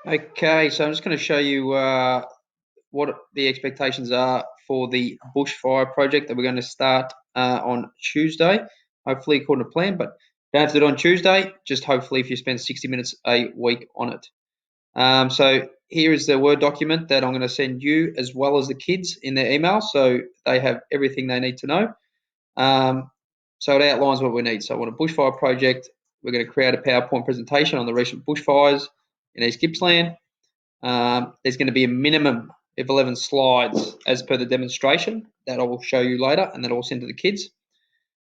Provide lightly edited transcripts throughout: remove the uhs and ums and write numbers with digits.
Okay, so I'm just going to show you what the expectations are for the Bushfire project that we're going to start on Tuesday, hopefully according to plan, but don't have to do it on Tuesday, just hopefully if you spend 60 minutes a week on it. So here is the Word document that I'm going to send you as well as the kids in their email, so they have everything they need to know. So it outlines what we need. So I want a bushfire project. We're going to create a PowerPoint presentation on the recent bushfires in East Gippsland. There's going to be a minimum of 11 slides as per the demonstration that I will show you later and that I will send to the kids.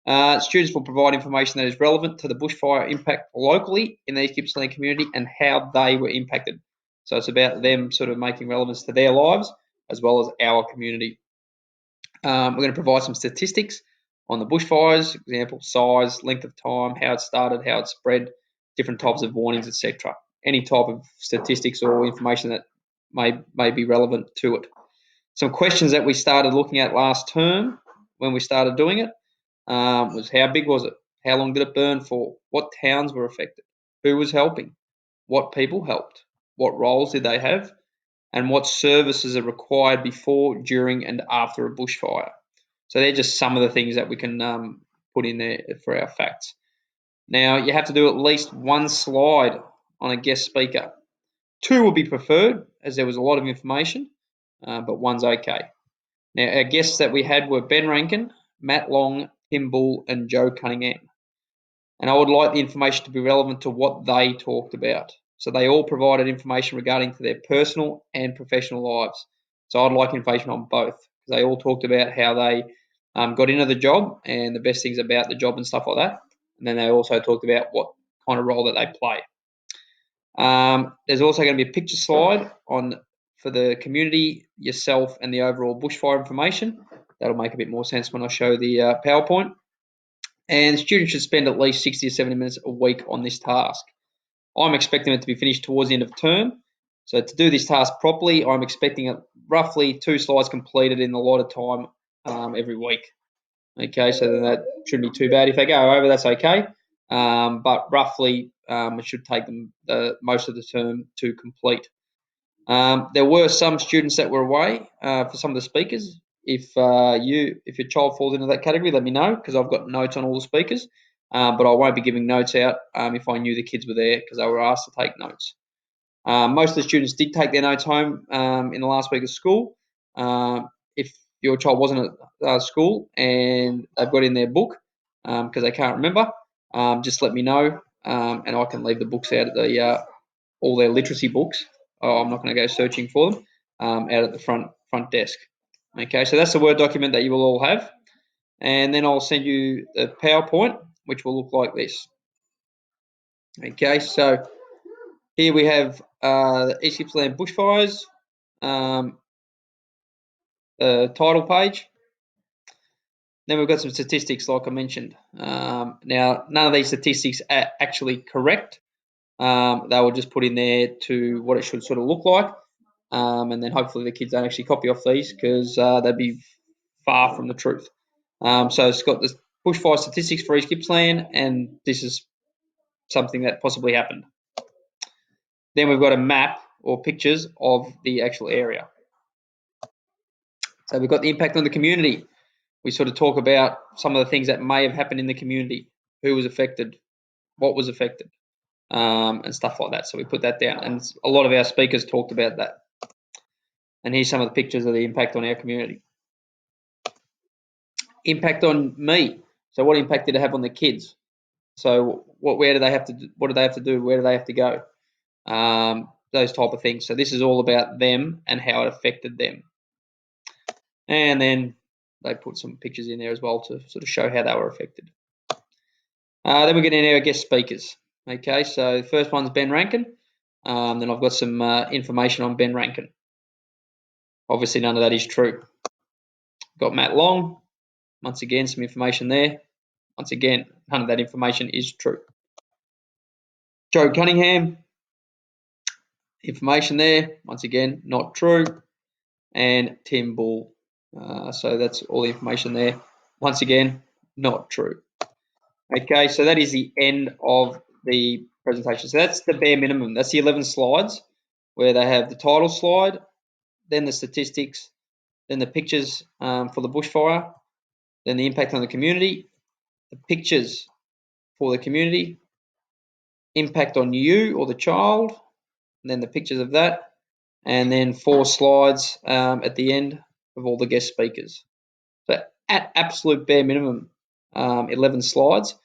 Students will provide information that is relevant to the bushfire impact locally in the East Gippsland community and how they were impacted. So it's about them sort of making relevance to their lives as well as our community. We're going to provide some statistics on the bushfires, example, size, length of time, how it started, how it spread, different types of warnings, etc. Any type of statistics or information that may be relevant to it. Some questions that we started looking at last term when we started doing it was how big was it? How long did it burn for? What towns were affected? Who was helping? What people helped? What roles did they have? And what services are required before, during, and after a bushfire? So they're just some of the things that we can put in there for our facts. Now, you have to do at least one slide on a guest speaker. Two would be preferred, as there was a lot of information, but one's okay. Now, our guests that we had were Ben Rankin, Matt Long, Tim Bull, and Joe Cunningham. And I would like the information to be relevant to what they talked about. So they all provided information regarding to their personal and professional lives. So I'd like information on both. They all talked about how they got into the job and the best things about the job and stuff like that. And then they also talked about what kind of role that they play. There's also going to be a picture slide on for the community, yourself, and the overall bushfire information. That'll make a bit more sense when I show the PowerPoint. And students should spend at least 60 or 70 minutes a week on this task. I'm expecting it to be finished towards the end of term. So to do this task properly, I'm expecting roughly 2 slides completed in a lot of time every week. Okay, so then that shouldn't be too bad. If they go over, that's okay. But roughly, it should take them most of the term to complete. There were some students that were away for some of the speakers. If your child falls into that category, let me know because I've got notes on all the speakers. But I won't be giving notes out if I knew the kids were there because they were asked to take notes. Most of the students did take their notes home in the last week of school. If your child wasn't at school and they've got in their book because they can't remember, just let me know and I can leave the books out at all their literacy books. I'm not going to go searching for them out at the front desk. Okay, so that's the Word document that you will all have. And then I'll send you the PowerPoint, which will look like this. Okay, so here we have the East Gippsland bushfires, title page. Then we've got some statistics, like I mentioned. Now, none of these statistics are actually correct. They will just put in there to what it should sort of look like. And then hopefully the kids don't actually copy off these because they'd be far from the truth. So it's got the bushfire statistics for East Gippsland, and this is something that possibly happened. Then we've got a map or pictures of the actual area. So we've got the impact on the community. We sort of talk about some of the things that may have happened in the community, who was affected, what was affected, and stuff like that. So we put that down, and a lot of our speakers talked about that. And here's some of the pictures of the impact on our community. Impact on me. So what impact did it have on the kids? So where do they have to do, what do they have to do? Where do they have to go? Those type of things. So this is all about them and how it affected them. And then they put some pictures in there as well to sort of show how they were affected. Then we're getting our guest speakers. Okay, so the first one's Ben Rankin. Then I've got some information on Ben Rankin. Obviously, none of that is true. Got Matt Long. Once again, some information there. Once again, none of that information is true. Joe Cunningham. Information there. Once again, not true. And Tim Bull. So that's all the information there. Once again, not true. Okay, so that is the end of the presentation. So that's the bare minimum. That's the 11 slides where they have the title slide, then the statistics, then the pictures for the bushfire, then the impact on the community, the pictures for the community, impact on you or the child, and then the pictures of that, and then 4 slides at the end of all the guest speakers. So at absolute bare minimum, 11 slides,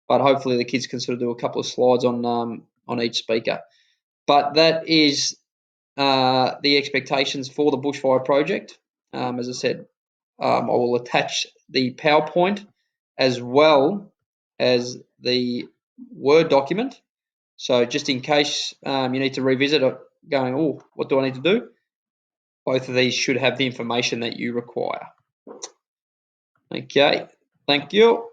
but hopefully the kids can sort of do a couple of slides on each speaker. But that is the expectations for the bushfire project. As I said, I will attach the PowerPoint as well as the Word document. So just in case you need to revisit it, going, oh, what do I need to do? Both of these should have the information that you require. Okay, thank you.